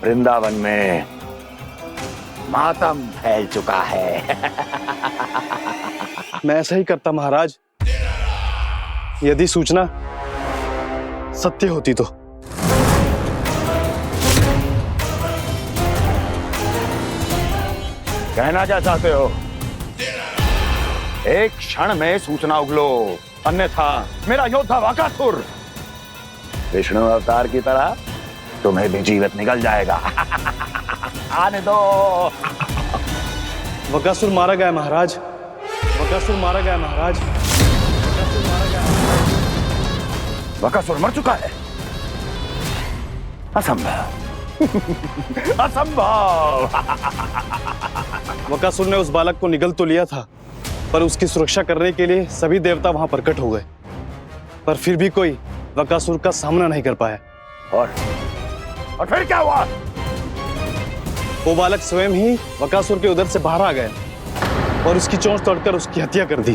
वृंदावन में मातम फैल चुका है। मैं ऐसा ही करता महाराज, यदि सूचना सत्य होती तो। कहना क्या चाहते हो? एक क्षण में सूचना उगलो, अन्यथा मेरा योद्धा बकासुर विष्णु अवतार की तरह तुम्हें भी जीवित निकल जाएगा। आने दो। बकासुर मारा गया महाराज, बकासुर मारा गया महाराज, बकासुर मारा गया। बकासुर मर चुका है? असंभव। असंभव। बकासुर ने उस बालक को निगल तो लिया था, पर उसकी सुरक्षा करने के लिए सभी देवता वहां प्रकट हो गए, पर फिर भी कोई बकासुर का सामना नहीं कर पाया। और फिर क्या हुआ? वो बालक स्वयं ही बकासुर के उदर से बाहर आ गए और उसकी चोंच तोड़कर उसकी हत्या कर दी।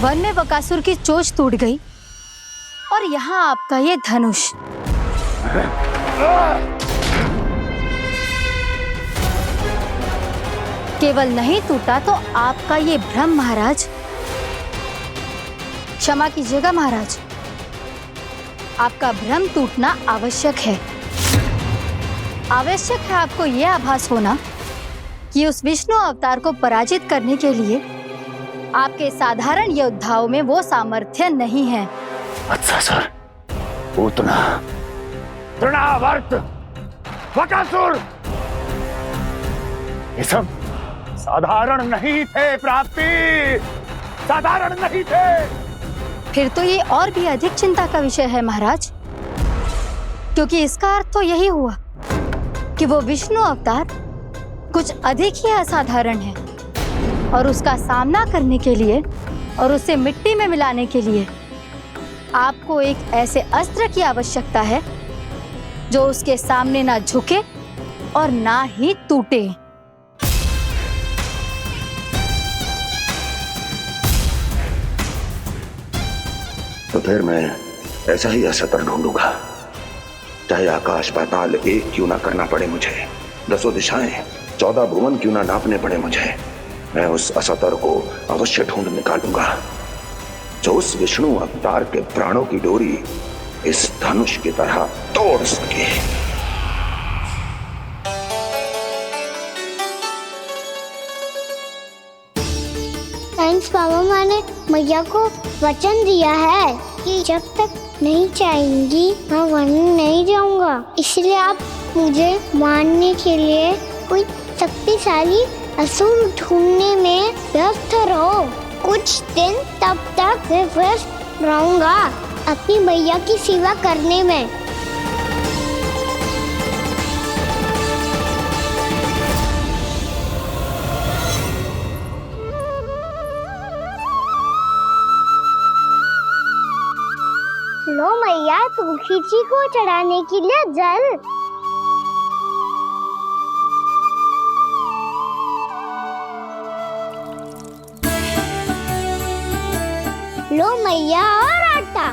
वन में बकासुर की चोंच टूट गई और यहाँ आपका ये धनुष। केवल नहीं टूटा तो आपका ये भ्रम महाराज। क्षमा कीजिएगा महाराज, आपका भ्रम टूटना आवश्यक है। आवश्यक है आपको यह आभास होना कि उस विष्णु अवतार को पराजित करने के लिए आपके साधारण योद्धाओं में वो सामर्थ्य नहीं है। अच्छा सर, उतना तृणावर्त बकासुर ये सब साधारण नहीं थे प्राप्ति, साधारण नहीं थे। फिर तो ये और भी अधिक चिंता का विषय है महाराज, क्योंकि इसका अर्थ तो यही हुआ कि वो विष्णु अवतार कुछ अधिक ही असाधारण है और उसका सामना करने के लिए और उसे मिट्टी में मिलाने के लिए आपको एक ऐसे अस्त्र की आवश्यकता है जो उसके सामने ना झुके और ना ही टूटे। तो फिर मैं ऐसा ही असतर ढूंढूंगा, चाहे आकाश पाताल एक क्यों ना करना पड़े मुझे, 10 दिशाएं 14 भुवन क्यों ना नापने पड़े मुझे, मैं उस असतर को अवश्य ढूंढ निकालूंगा जो उस विष्णु अवतार के प्राणों की डोरी इस धनुष की तरह तोड़ सके। थैंक्स पापा, मैंने मैया को वचन दिया है कि जब तक नहीं चाहेंगी मैं वन नहीं जाऊंगा, इसलिए आप मुझे मारने के लिए कोई शक्तिशाली असुर ढूंढने में व्यस्त रहो। कुछ दिन तब तक मैं व्यस्त रहूंगा अपनी मैया की सेवा करने में। लो मैया, तुलसी जी को चढ़ाने के लिए जल। लो मैया, और आटा।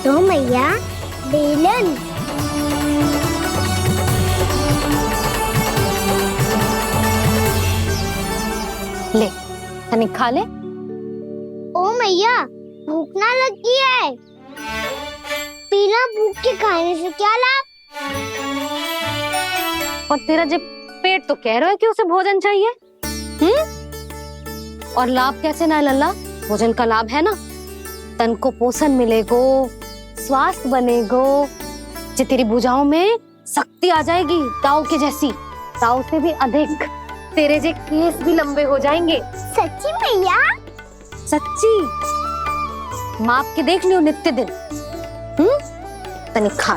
लो मैया, बेलन। ले तनिक खा ले। ओ मैया, भूख ना लगी है। बिना भूख के खाने से क्या लाभ? और तेरा जब पेट तो कह रहा है कि उसे भोजन चाहिए, और लाभ कैसे ना लल्ला? भोजन का लाभ है ना, तन को पोषण मिलेगो, स्वास्थ्य बनेगो, जो तेरी भुजाओं में शक्ति आ जाएगी, ताऊ के जैसी, ताऊ से भी अधिक। तेरे जे केस भी लंबे हो जाएंगे। सच्ची मैया? सच्ची। माप के देख लियो नित्य दिन। तनिक खा।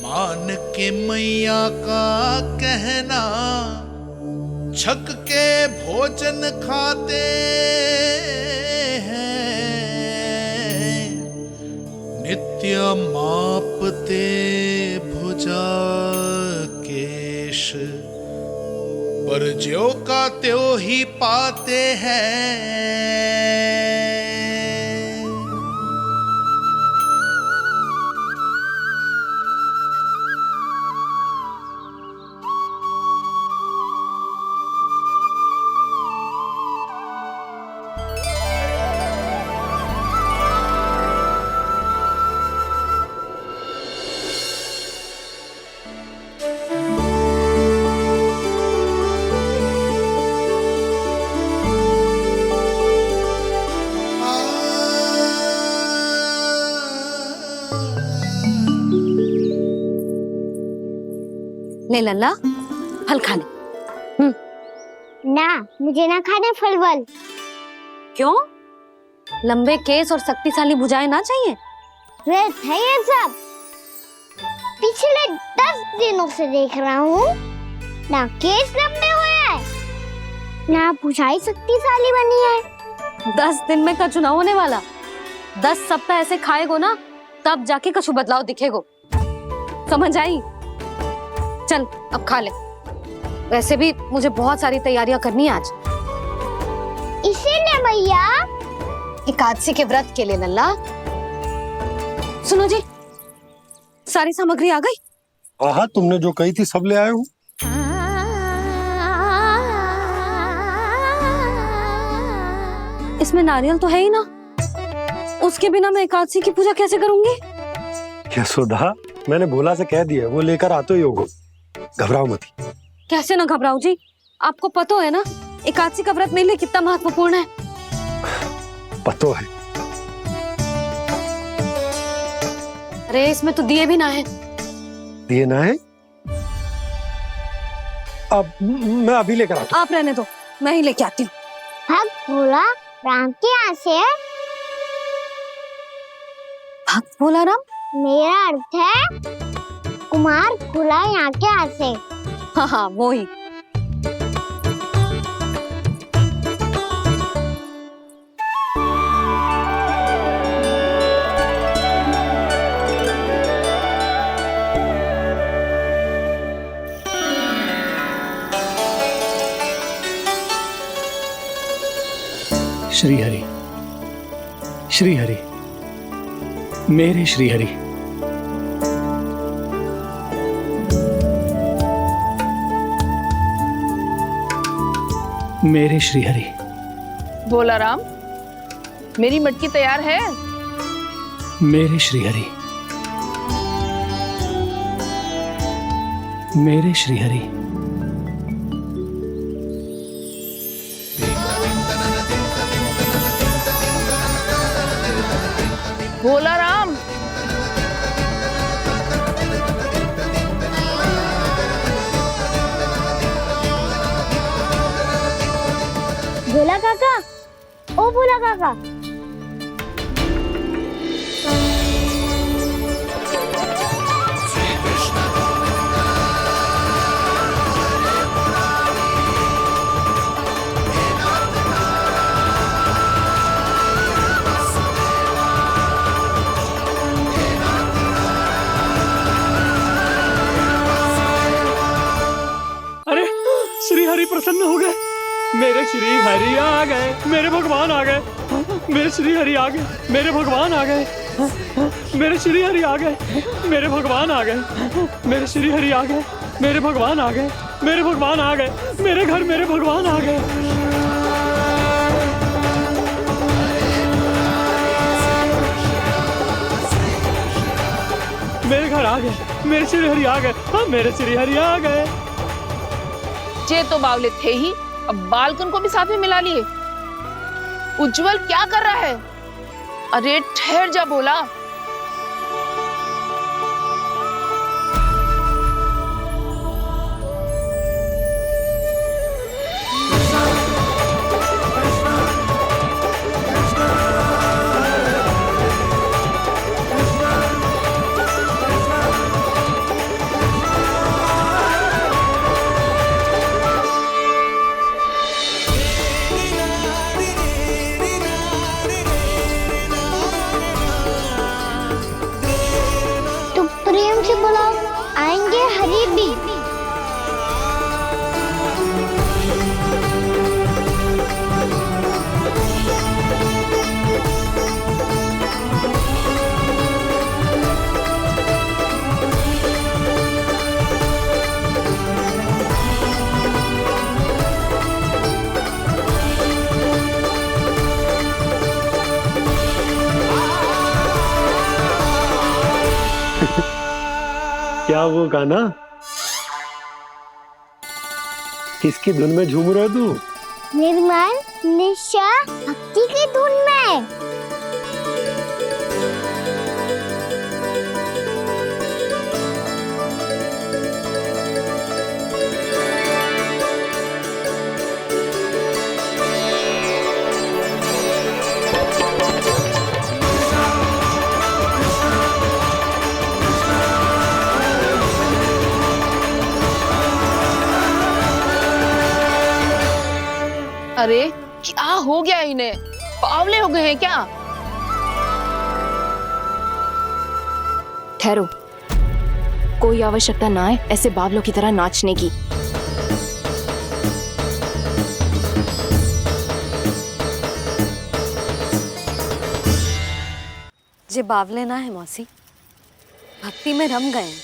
मान के मैया का कहना छक के भोजन खाते हैं, नित्य मापते भुजा केश, पर ज्यो का त्यों ही पाते हैं। ले लल्ला, फल खा ले। ना, मुझे ना खाने फल वल। क्यों? लंबे केस और शक्तिशाली भुजाएं ना चाहिए? व्यर्थ है ये सब। पिछले 10 दिनों से देख रहा हूँ, ना केस लंबे हुए हैं, ना भुजाएं शक्तिशाली बनी है। 10 दिन में कछु ना होने वाला। 10 सप्ताह ऐसे खाएगो ना, तब जाके कछु बदलाव दिखेगो। समझ आई? चल अब खा ले। वैसे भी मुझे बहुत सारी तैयारियां करनी है आज। इसीलिए भैया एकादशी के व्रत के लिए लल्ला। सुनो जी, सारी सामग्री आ गई? हाँ, तुमने जो कही थी सब ले आए हूँ। इसमें नारियल तो है ही ना, उसके बिना मैं एकादशी की पूजा कैसे करूंगी? यशोदा, मैंने भोला से कह दिया, वो लेकर आते ही होगा। घबराओ मत। कैसे ना घबराओ जी, आपको पता है ना एकादशी का व्रत मेरे लिए कितना महत्वपूर्ण है। पतो है। अरे इसमें तो दिए भी ना है। दिए ना है? अब मैं अभी लेकर आता हूँ। आप रहने दो, मैं ही लेके आती हूँ। भक्त भोला राम के यहाँ से है। भक्त भोला राम? मेरा अर्थ है कुमार भोला यहाँ के यहाँ से। हाँ हाँ, वो ही। श्री हरि, श्री हरि, मेरे श्री हरि। मेरे श्री हरि। भोला राम, मेरी मटकी तैयार है? मेरे श्री हरि। मेरे श्री हरि। भोला राम, भोला काका, ओ भोला काका। अरे श्री हरि प्रसन्न हो गए। मेरे श्री हरि आ गए, मेरे भगवान आ गए। मेरे श्री हरि आ गए, मेरे भगवान आ गए। मेरे श्री हरि आ गए, मेरे भगवान आ गए। मेरे श्री हरि आ गए, मेरे भगवान आ गए। मेरे भगवान आ गए, मेरे घर मेरे भगवान आ गए। मेरे घर आ गए, मेरे श्री हरि आ गए। हाँ, मेरे श्री हरि आ गए। ये तो बावले थे ही, अब बालकन को भी साथ में मिला लिए। उज्जवल क्या कर रहा है? अरे ठहर जा भोला। क्या वो गाना? किसकी धुन में झूम रहा तू? निर्मल निशा भक्ति की धुन में। अरे क्या हो गया इन्हें? पावले हो गए हैं क्या? ठहरो, कोई आवश्यकता ना है ऐसे बावलों की तरह नाचने की। जे बावले ना है मौसी, भक्ति में रम गए हैं।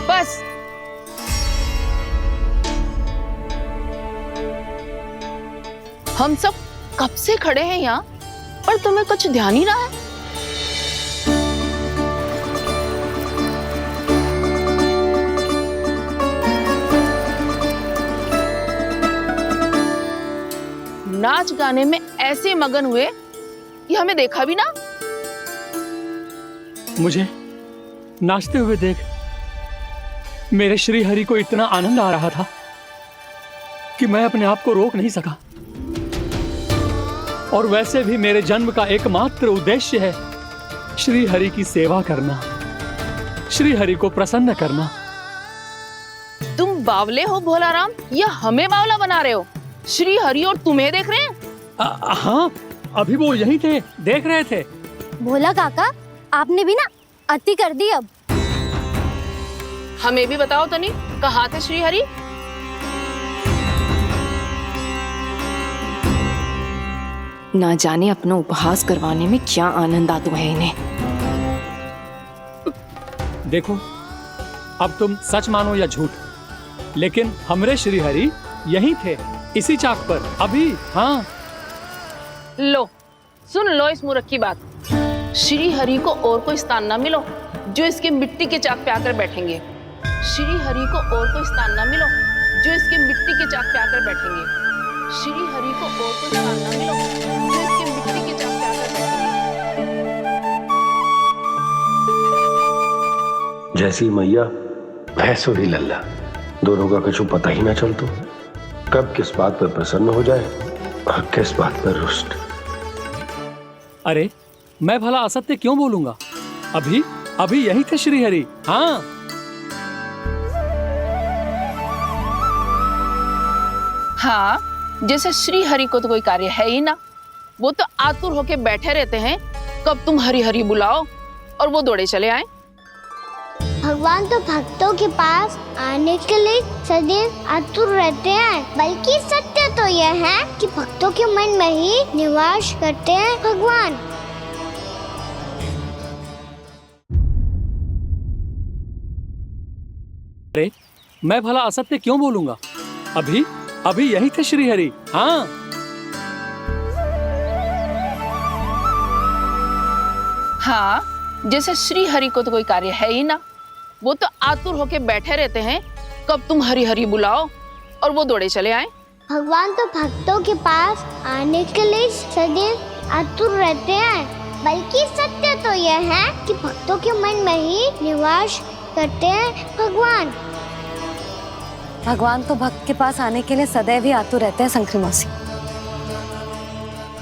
बस हम सब कब से खड़े हैं यहाँ, पर तुम्हें कुछ ध्यान ही ना है। नाच गाने में ऐसे मगन हुए कि हमें देखा भी ना। मुझे नाचते हुए देख मेरे श्री हरि को इतना आनंद आ रहा था कि मैं अपने आप को रोक नहीं सका। और वैसे भी मेरे जन्म का एकमात्र उद्देश्य है श्री हरि की सेवा करना, श्री हरि को प्रसन्न करना। तुम बावले हो भोलाराम, या हमें बावला बना रहे हो? श्री हरि और तुम्हें देख रहे हैं? हाँ, अभी वो यहीं थे, देख रहे थे। भोला काका, आपने भी ना अति कर दी अब। हमें भी बताओ तनी, कहाँ थे श्री हरि? ना जाने अपना उपहास करवाने में क्या आनंद आता है इन्हें। देखो, अब तुम सच मानो या झूठ, लेकिन हमरे श्री हरि यहीं थे, इसी चाक पर अभी। हाँ, लो सुन लो इस मूर्ख की बात। श्री हरि को और कोई स्थान ना मिलो जो इसके मिट्टी के चाक पे आकर बैठेंगे। श्री हरि को और कोई स्थान ना मिलो जो इसके मिट्टी के चाक पे आकर बैठेंगे। श्री हरि को और कोई स्थान ना मिलो जो इसके मिट्टी के चाक पे आकर बैठेंगे। जैसी मैया भैंसो ही लल्ला, दोनों का कुछ पता ही ना चल तो कब किस बात पर प्रसन्न हो जाए और किस बात पर रुष्ट। अरे मैं भला असत्य क्यों बोलूंगा? अभी अभी यही थे श्री हरि। हाँ, हाँ, जैसे श्री हरि को तो कोई कार्य है ही ना। वो तो आतुर होके बैठे रहते हैं कब तुम हरि हरि बुलाओ और वो दौड़े चले आए। भगवान तो भक्तों के पास आने के लिए सदैव आतुर रहते हैं, बल्कि सत्य तो यह है कि भक्तों के मन में ही निवास करते हैं भगवान। अरे मैं भला असत्य क्यों बोलूंगा? अभी अभी यही थे श्री हरि। हाँ, हाँ, जैसे श्री हरि को तो कोई कार्य है ही ना। वो तो आतुर होके बैठे रहते हैं कब तुम हरि हरि बुलाओ और वो दौड़े चले आए। भगवान तो भक्तों के पास आने के लिए सदैव आतुर रहते हैं, बल्कि सत्य तो यह है कि भक्तों के मन में ही निवास करते हैं भगवान। भगवान तो भक्त के पास आने के लिए सदैव ही आतुर रहते हैं शंकरी मौसी।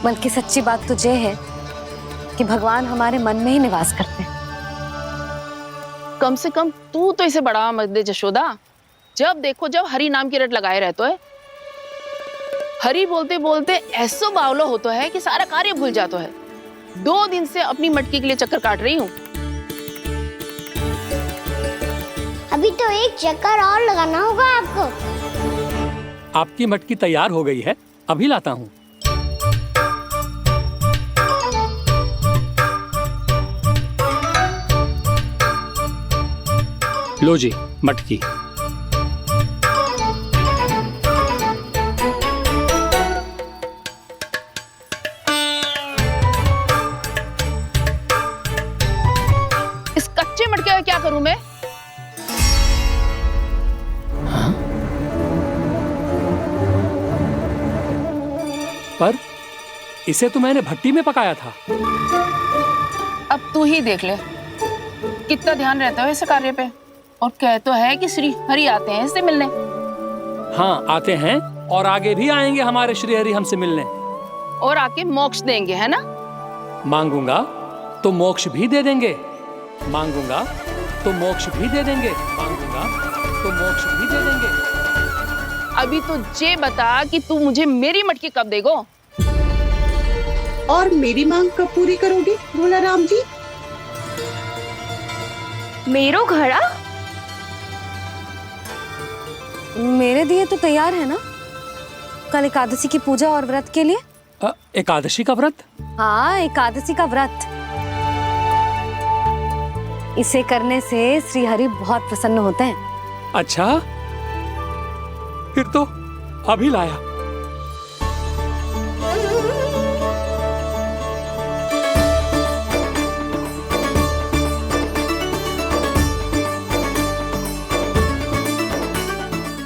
बल्कि सच्ची बात तो ये है कि भगवान हमारे मन में ही निवास करते हैं। कम से कम तू तो इसे बढ़ावा मत दे जशोदा। जब देखो जब हरि नाम की रट लगाए रहते है। हरि बोलते बोलते ऐसो बावलो होता है कि सारा कार्य भूल जाता है। 2 दिन से अपनी मटकी के लिए चक्कर काट रही हूँ। अभी तो एक चक्कर और लगाना होगा आपको। आपकी मटकी तैयार हो गई है, अभी लाता हूँ। लो जी मटकी। करूं मैं? पर इसे तो मैंने भट्टी में पकाया था। अब तू ही देख ले कितना ध्यान रहता है इस कार्य पे। और कह तो है कि श्री हरि आते हैं इससे मिलने। हाँ, आते हैं और आगे भी आएंगे हमारे श्री हरि हमसे मिलने। और आके मोक्ष देंगे, है ना? मांगूंगा तो मोक्ष भी दे देंगे, मांगूंगा तो मोक्ष भी दे देंगे, मांगूंगा तो मोक्ष भी दे देंगे। अभी तो ये बता कि तू मुझे मेरी मटकी कब देगो? और मेरी मांग कब पूरी करोगे भोला राम जी? मेरो घड़ा मेरे दिए तो तैयार है ना कल एकादशी की पूजा और व्रत के लिए? एकादशी का व्रत? हाँ, एकादशी का व्रत। इसे करने से श्री हरि बहुत प्रसन्न होते हैं। अच्छा, फिर तो अभी लाया।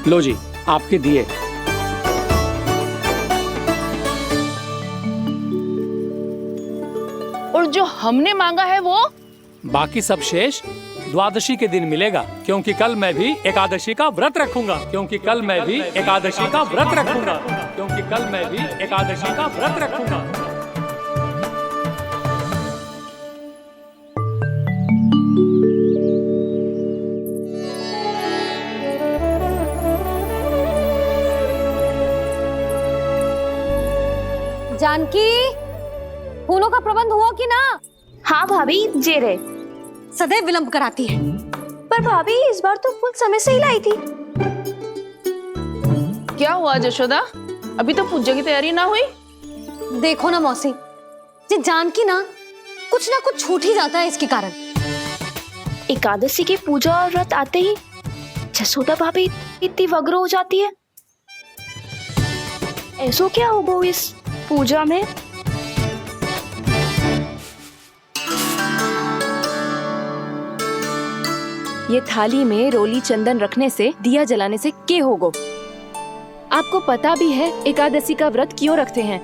लो जी, आपके दिए। और जो हमने मांगा है वो? बाकी सब शेष द्वादशी के दिन मिलेगा, क्योंकि कल मैं भी एकादशी का व्रत रखूंगा, क्योंकि कल मैं भी एकादशी का व्रत रखूंगा, क्योंकि कल मैं भी एकादशी का व्रत रखूंगा। जानकी, फूलों का प्रबंध हुआ कि ना? हाँ भाभी, जे रे। सदैव विलंब कराती है। पर भाभी इस बार तो फूल समय से ही लाई थी। क्या हुआ जशोदा? अभी तो पूजा की तैयारी ना हुई? देखो ना मौसी, ये जानकी ना कुछ छूट ही जाता है इसके कारण। एकादशी की पूजा और व्रत आते ही जसोदा भाभी इतनी वग्र हो जाती है। ऐसो क्या होगा इस पूजा में? ये थाली में रोली चंदन रखने से, दिया जलाने से के होगो? आपको पता भी है एकादशी का व्रत क्यों रखते हैं?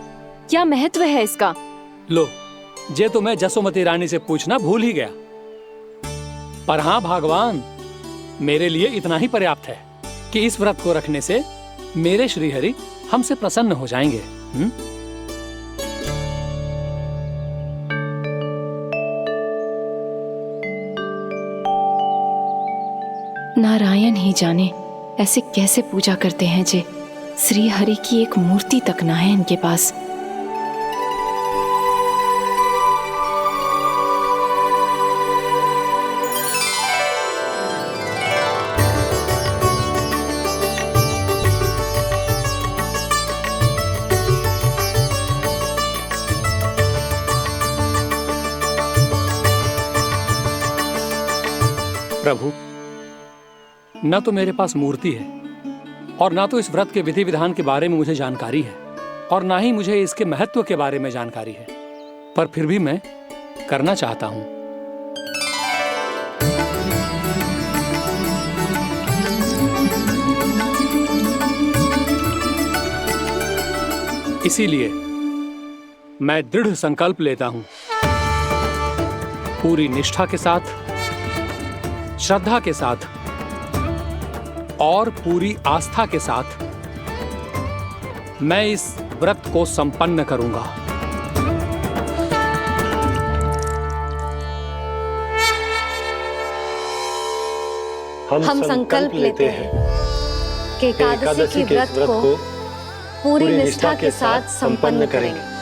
क्या महत्व है इसका? लो, जे तो मैं जसोमती रानी से पूछना भूल ही गया। पर हाँ भगवान, मेरे लिए इतना ही पर्याप्त है कि इस व्रत को रखने से मेरे श्रीहरि हमसे प्रसन्न हो जाएंगे। नारायण ही जाने ऐसे कैसे पूजा करते हैं जे श्री हरि की एक मूर्ति तक ना है इनके पास। प्रभु, न तो मेरे पास मूर्ति है और ना तो इस व्रत के विधि विधान के बारे में मुझे जानकारी है और ना ही मुझे इसके महत्व के बारे में जानकारी है, पर फिर भी मैं करना चाहता हूं। इसीलिए मैं दृढ़ संकल्प लेता हूं, पूरी निष्ठा के साथ, श्रद्धा के साथ और पूरी आस्था के साथ मैं इस व्रत को संपन्न करूंगा। हम संकल्प लेते हैं कि एकादशी के व्रत को पूरी निष्ठा के साथ संपन्न करेंगे।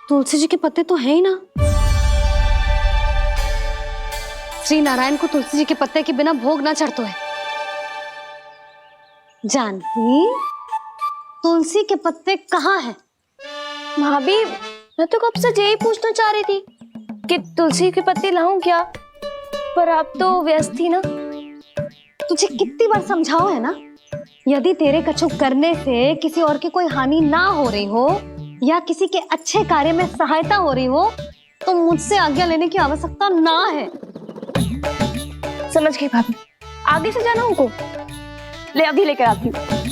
तुलसी जी के पत्ते तो हैं ही ना। श्री नारायण को तुलसी जी के पत्ते के बिना भोग ना चढ़तो है। जानकी, तुलसी के पत्ते कहाँ हैं? भाभी, मैं तो कब से यही पूछना चाह रही थी कि तुलसी की पत्ती लाऊं क्या, पर आप तो व्यस्त थी ना। तुझे कितनी बार समझाओ है ना, यदि तेरे कछु करने से किसी और की कोई हानि ना हो रही हो या किसी के अच्छे कार्य में सहायता हो रही हो तो मुझसे आज्ञा लेने की आवश्यकता ना है। समझ गई भाभी, आगे से जाना उनको, ले अभी लेकर आती हूँ।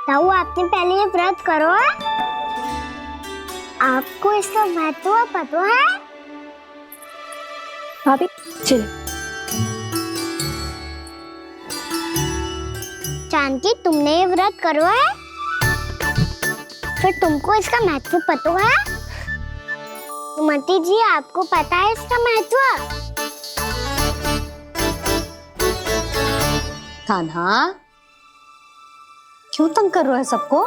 ताऊ, आपने पहले ये व्रत करो है? आपको इसका महत्व पता है? भाभी चल। जानकी, तुमने ये व्रत करो है? फिर तुमको इसका महत्व पता है? सुमति जी, आपको पता है इसका महत्व? कान्हा, क्यों तंग कर रहा है सबको?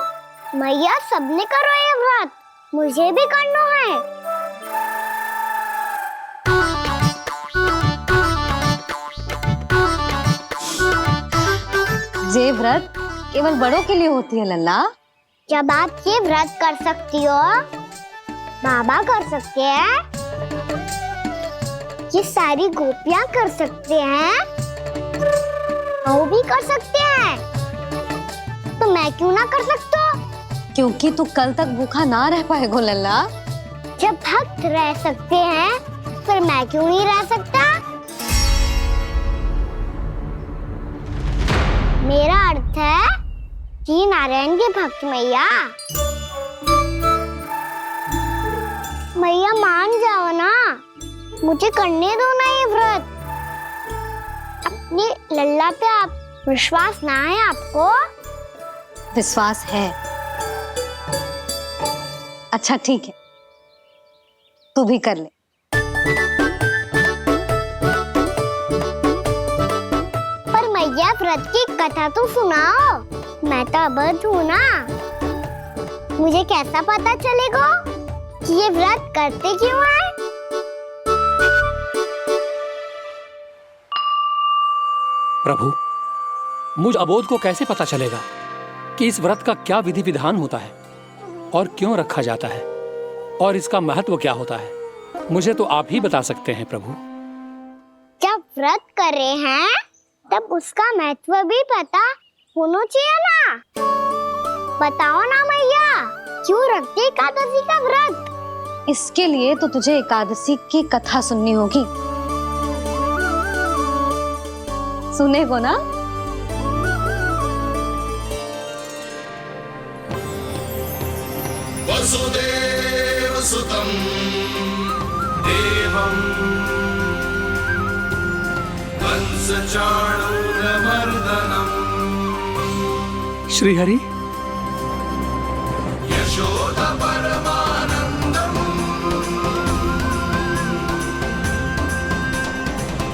मैया, सबने करो ये व्रत, मुझे भी करना है। ये व्रत केवल बड़ों के लिए होती है लल्ला। जब आप ये व्रत कर सकती हो, बाबा कर सकते हैं, ये सारी गोपियां कर सकते हैं, वो भी कर सकते हैं, तो मैं क्यों ना कर सकता? क्योंकि तू कल तक भूखा ना रह पाएगा लल्ला। जब भक्त रह सकते हैं, फिर मैं क्यों नहीं रह सकता? मेरा अर्थ है कि नारायण के भक्त मैया, मैया मान जाओ ना, मुझे करने दो ना ये व्रत। अपनी लल्ला पे आप विश्वास ना है आपको? विश्वास है। अच्छा ठीक है, तू भी कर ले। पर मैया, व्रत की कथा तो सुनाओ, मैं तो अबध हूँ ना। मुझे कैसा पता चलेगा कि ये व्रत करते क्यों है? प्रभु, मुझ अबोध को कैसे पता चलेगा कि इस व्रत का क्या विधि विधान होता है और क्यों रखा जाता है और इसका महत्व क्या होता है? मुझे तो आप ही बता सकते हैं प्रभु। जब व्रत कर रहे हैं तब उसका महत्व भी पता होना चाहिए ना। बताओ ना मैया, क्यों रखते एकादशी का व्रत? इसके लिए तो तुझे एकादशी की कथा सुननी होगी। सुनेगो ना? वसुदेव सुतं देवं कंस चाणूरमर्दनम् श्रीहरि, यशोदा परमानंदम्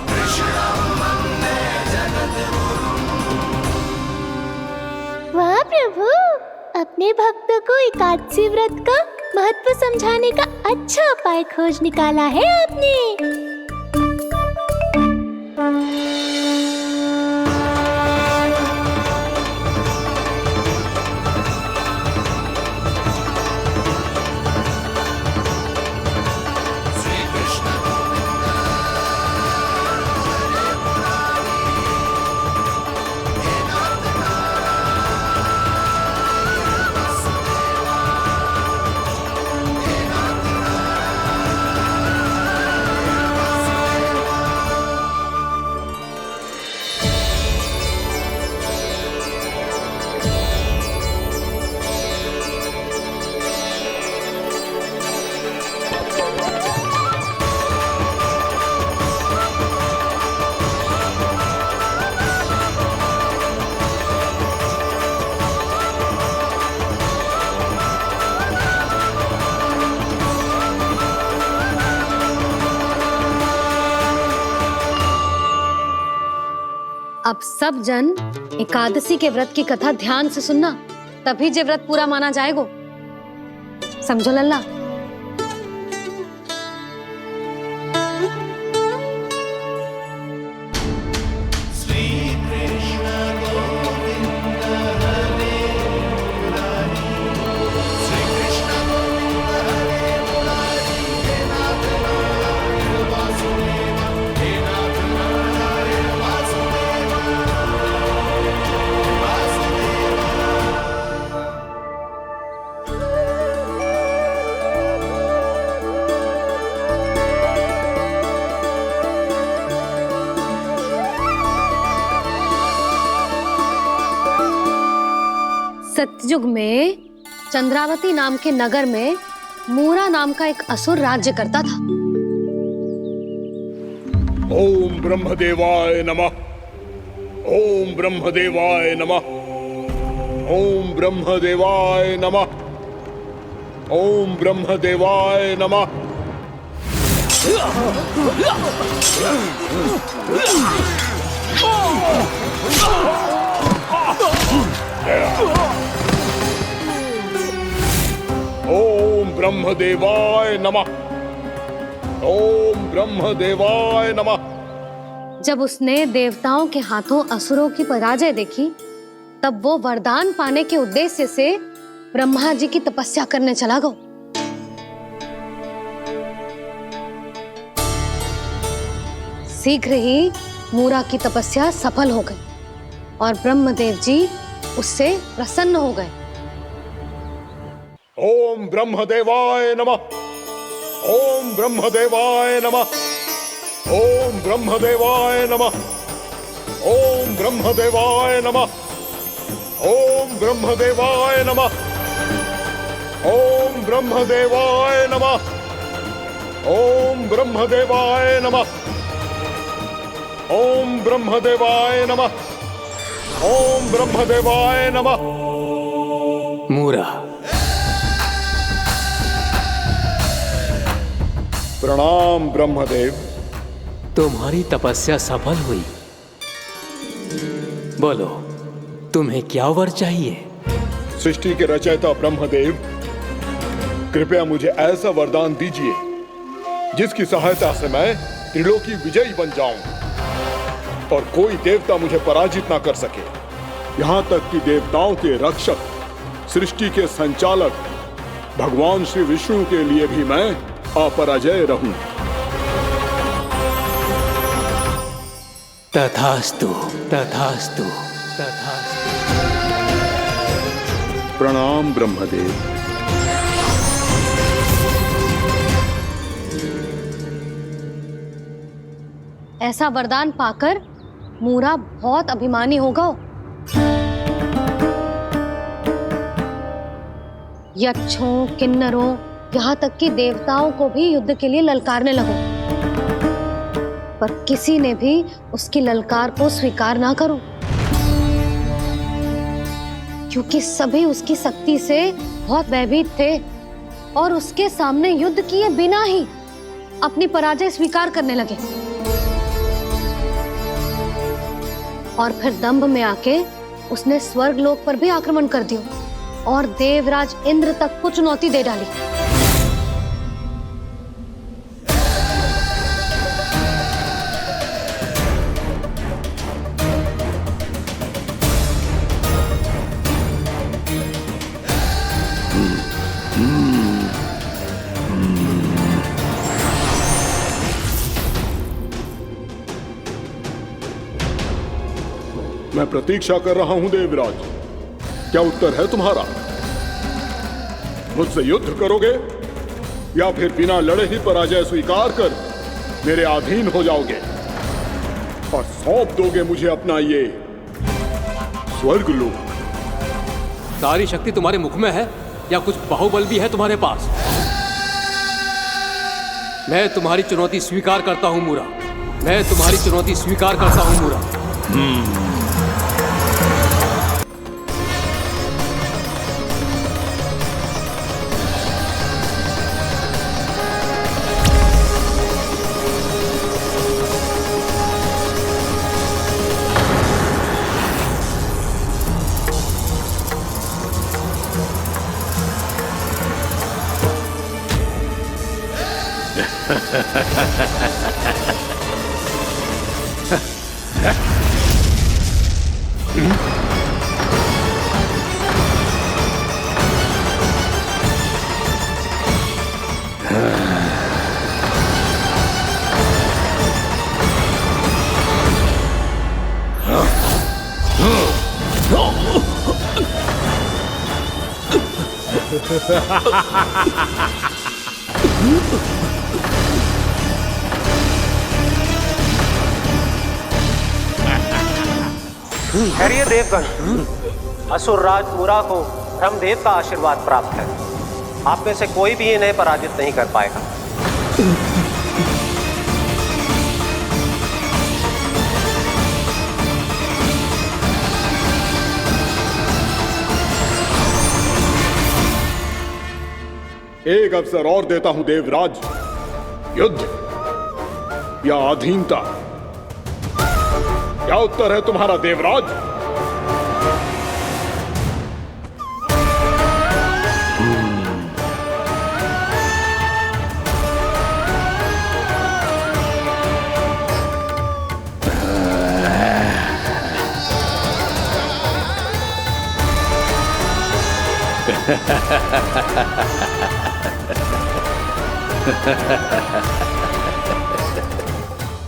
कृष्णं वन्दे जगद्गुरुम्। वाह प्रभु, अपने भक्तों को एकादशी व्रत का महत्व समझाने का अच्छा उपाय खोज निकाला है आपने। अब सब जन एकादशी के व्रत की कथा ध्यान से सुनना, तभी जे व्रत पूरा माना जाएगो। समझो लल्ला। सतयुग में चंद्रावती नाम के नगर में मूरा नाम का एक असुर राज्य करता था। ओम ब्रह्मदेवाय नमः। ओम ब्रह्मदेवाय नमः। ओम ब्रह्मदेवाय नमः। ओम ब्रह्मदेवाय नमः। ओम ब्रह्मदेवाय नमः। ओम ब्रह्मदेवाय नमः। जब उसने देवताओं के हाथों असुरों की पराजय देखी, तब वो वरदान पाने के उद्देश्य से ब्रह्मा जी की तपस्या करने चला गया। शीघ्र ही मूरा की तपस्या सफल हो गई और ब्रह्मदेव जी उससे प्रसन्न हो गए। ओम ब्रह्मदेवाय नमः। ओम ब्रह्मदेवाय नमः। ओम ब्रह्मदेवाय नमः। ओम ब्रह्मदेवाय नमः। ओम ब्रह्मदेवाय नमः। ओम ब्रह्मदेवाय नमः। ओम ब्रह्मदेवाय नमः। ओम ब्रह्मदेवाय नमः। ओम ब्रह्मदेवाय नमः। मूरा, प्रणाम ब्रह्मदेव। तुम्हारी तपस्या सफल हुई। बोलो, तुम्हें क्या वर चाहिए? सृष्टि के रचयिता ब्रह्मदेव, कृपया मुझे ऐसा वरदान दीजिए जिसकी सहायता से मैं त्रिलोकी विजयी बन जाऊं और कोई देवता मुझे पराजित ना कर सके। यहाँ तक कि देवताओं के रक्षक, सृष्टि के संचालक भगवान श्री विष्णु के लिए भी मैं अपराजय रहूं। तथास्तु, तथास्तु, तथास्तु। प्रणाम ब्रह्मदेव। ऐसा वरदान पाकर मूरा बहुत अभिमानी होगा। यक्षों, किन्नरों, यहाँ तक कि देवताओं को भी युद्ध के लिए ललकारने लगा, पर किसी ने भी उसकी ललकार को स्वीकार ना करो, क्योंकि सभी उसकी शक्ति से बहुत भयभीत थे और उसके सामने युद्ध किए बिना ही अपनी पराजय स्वीकार करने लगे। और फिर दंभ में आके उसने स्वर्ग लोक पर भी आक्रमण कर दिया और देवराज इंद्र तक को चुनौती दे डाली। मैं प्रतीक्षा कर रहा हूं देवराज। क्या उत्तर है तुम्हारा? मुझसे युद्ध करोगे या फिर बिना लड़े ही पराजय स्वीकार कर मेरे अधीन हो जाओगे और सौंप दोगे मुझे अपना ये स्वर्ग लोक? सारी शक्ति तुम्हारे मुख में है या कुछ बाहुबल भी है तुम्हारे पास? मैं तुम्हारी चुनौती स्वीकार करता हूं मूरा। मैं तुम्हारी चुनौती स्वीकार करता हूं मूरा। खैरिए देवगण, असुरराज मुरा को ब्रह्मदेव का आशीर्वाद प्राप्त है। आप में से कोई भी इन्हें पराजित नहीं कर पाएगा। एक अवसर और देता हूं देवराज, युद्ध या अधीनता, क्या उत्तर है तुम्हारा देवराज?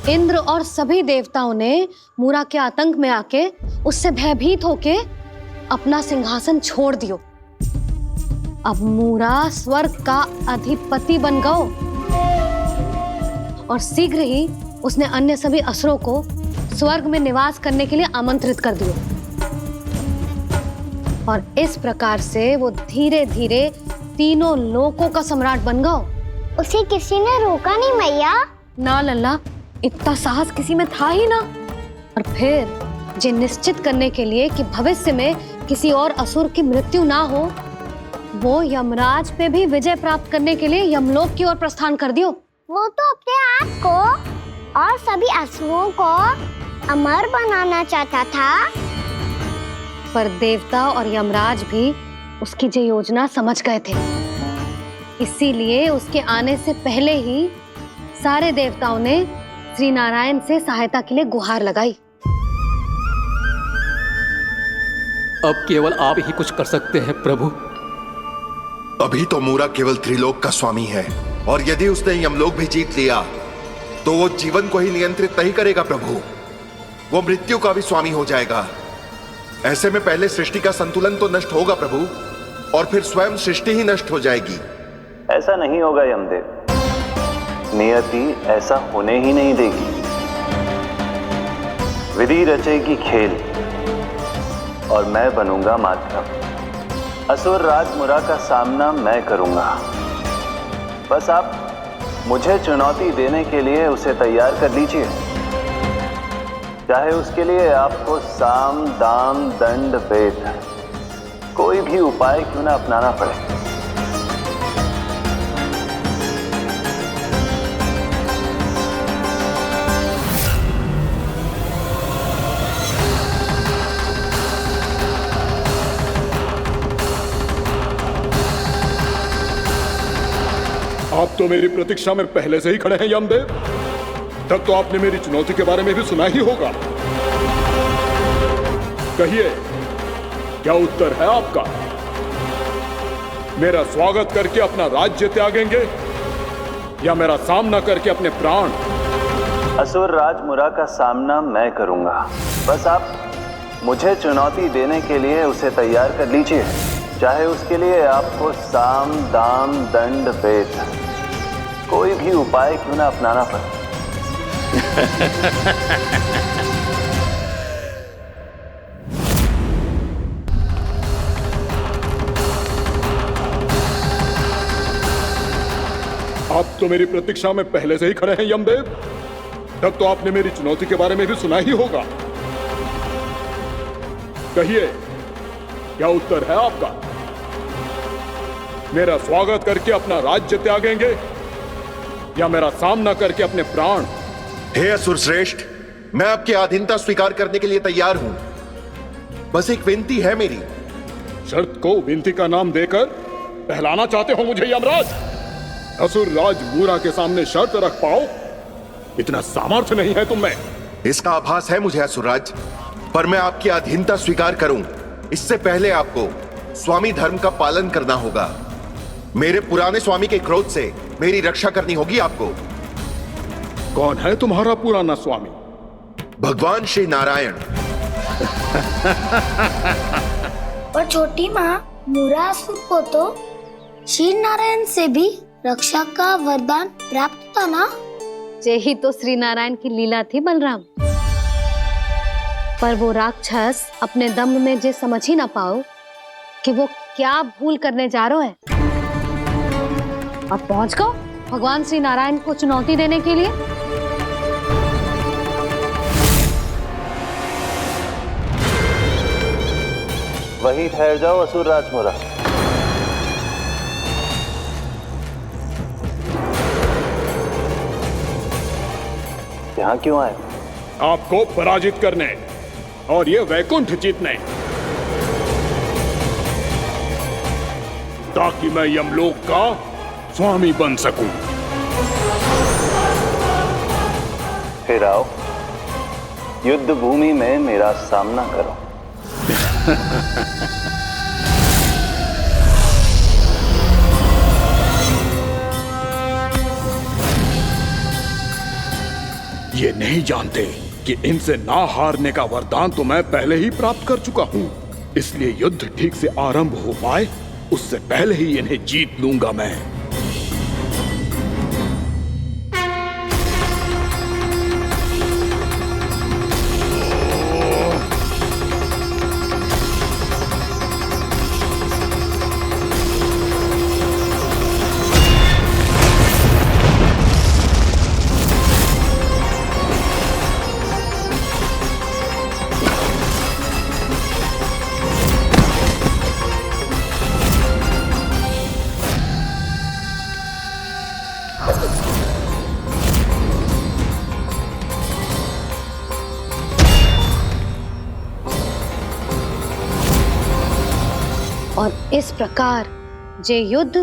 इंद्र और सभी देवताओं ने मूरा के आतंक में आके उससे भयभीत होके अपना सिंहासन छोड़ दियो। अब मूरा स्वर्ग का अधिपति बन गयो और शीघ्र ही उसने अन्य सभी असुरों को स्वर्ग में निवास करने के लिए आमंत्रित कर दियो। और इस प्रकार से वो धीरे धीरे तीनों लोकों का सम्राट बन गयो। उसे किसी ने रोका नहीं मैया? ना लल्ला, इतना साहस किसी में था ही ना। और फिर ये निश्चित करने के लिए कि भविष्य में किसी और असुर की मृत्यु ना हो, वो यमराज पे भी विजय प्राप्त करने के लिए यमलोक की ओर प्रस्थान कर दियो। वो तो अपने आप को और सभी असुरों को अमर बनाना चाहता था। पर देवता और यमराज भी उसकी ये योजना समझ गए थे। इसीलिए उसके आने से पहले ही सारे देवताओं ने श्री नारायण से सहायता के लिए गुहार लगाई। अब केवल आप ही कुछ कर सकते हैं प्रभु। अभी तो मूरा केवल त्रिलोक का स्वामी है, और यदि उसने यमलोक भी जीत लिया तो वो जीवन को ही नियंत्रित नहीं करेगा प्रभु, वो मृत्यु का भी स्वामी हो जाएगा। ऐसे में पहले सृष्टि का संतुलन तो नष्ट होगा प्रभु, और फिर स्वयं सृष्टि ही नष्ट हो जाएगी। ऐसा नहीं होगा यमदेव, नियति ऐसा होने ही नहीं देगी। विधि रचेगी खेल और मैं बनूंगा माध्यम। असुर राज मुरा का सामना मैं करूंगा। बस आप मुझे चुनौती देने के लिए उसे तैयार कर लीजिए, चाहे उसके लिए आपको साम दाम दंड भेद कोई भी उपाय क्यों ना अपनाना पड़े। आप तो मेरी प्रतीक्षा में पहले से ही खड़े हैं यमदेव। तब तो आपने मेरी चुनौती के बारे में भी सुना ही होगा। कहिए, क्या उत्तर है आपका? मेरा स्वागत करके अपना राज्य त्यागेंगे या मेरा सामना करके अपने प्राण? असुर राज मुरा का सामना मैं करूंगा। बस आप मुझे चुनौती देने के लिए उसे तैयार कर लीजिए, चाहे उसके लिए आपको साम दाम दंड भेद कोई भी उपाय क्यों ना अपनाना पड़े। आप तो मेरी प्रतीक्षा में पहले से ही खड़े हैं यमदेव। तब तो आपने मेरी चुनौती के बारे में भी सुना ही होगा। कहिए, क्या उत्तर है आपका? मेरा स्वागत करके अपना राज्य त्यागेंगे या मेरा सामना करके अपने प्राण? हे असुर श्रेष्ठ, मैं आपकी अधीनता स्वीकार करने के लिए तैयार हूं। बस एक विनती है मेरी। शर्त को विनती का नाम देकर बहलाना चाहते हो मुझे यमराज? असुर राज मूरा के सामने शर्त रख पाओ? इतना सामर्थ्य नहीं है तुम में। इसका आभास है मुझे असुरराज, पर मैं आपकी अधीनता स्वीकार करूं इससे पहले आपको स्वामी धर्म का पालन करना होगा। मेरे पुराने स्वामी के क्रोध से मेरी रक्षा करनी होगी आपको। कौन है तुम्हारा पुराना स्वामी? भगवान श्री नारायण। और छोटी माँ मूरासुर को तो श्री नारायण से भी रक्षा का वरदान प्राप्त था ना? यही तो श्री नारायण की लीला थी बलराम। पर वो राक्षस अपने दम में जे समझ ही ना पाओ कि वो क्या भूल करने जा रहे हैं, और पहुंच गो भगवान श्री नारायण को चुनौती देने के लिए। वहीं ठहर जाओ असुर राज मूरा। यहाँ क्यों आए? आपको पराजित करने और ये वैकुंठ जीतने, ताकि मैं यमलोक का स्वामी बन सकूं। फिर आओ, युद्ध भूमि में मेरा सामना करो। ये नहीं जानते कि इनसे ना हारने का वरदान तो मैं पहले ही प्राप्त कर चुका हूं, इसलिए युद्ध ठीक से आरंभ हो पाए उससे पहले ही इन्हें जीत लूंगा मैं। और इस प्रकार जे युद्ध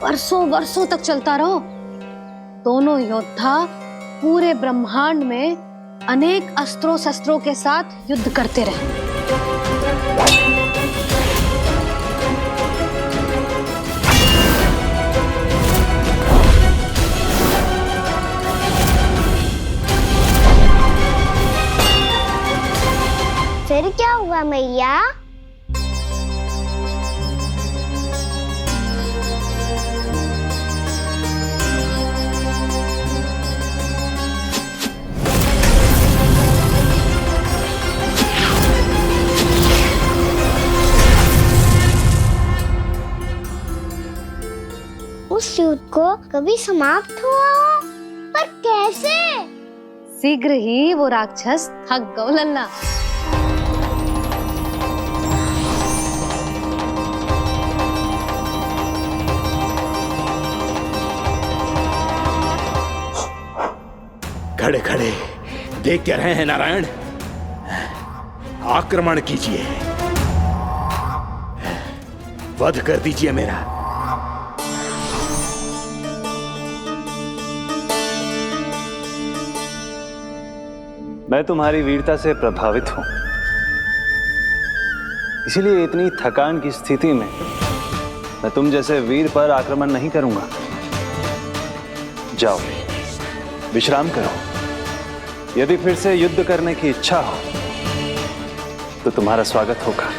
वर्षों वर्षों तक चलता रहो। दोनों योद्धा पूरे ब्रह्मांड में अनेक अस्त्रों शस्त्रों के साथ युद्ध करते रहे। फिर क्या हुआ मैया? उस युद्ध को कभी समाप्त हुआ हो, पर कैसे? शीघ्र ही वो राक्षस थक गौ लल्ला। खड़े खड़े देखते रहे हैं नारायण, आक्रमण कीजिए, वध कर दीजिए मेरा। मैं तुम्हारी वीरता से प्रभावित हूं, इसीलिए इतनी थकान की स्थिति में मैं तुम जैसे वीर पर आक्रमण नहीं करूंगा। जाओ विश्राम करो। यदि फिर से युद्ध करने की इच्छा हो तो तुम्हारा स्वागत होगा।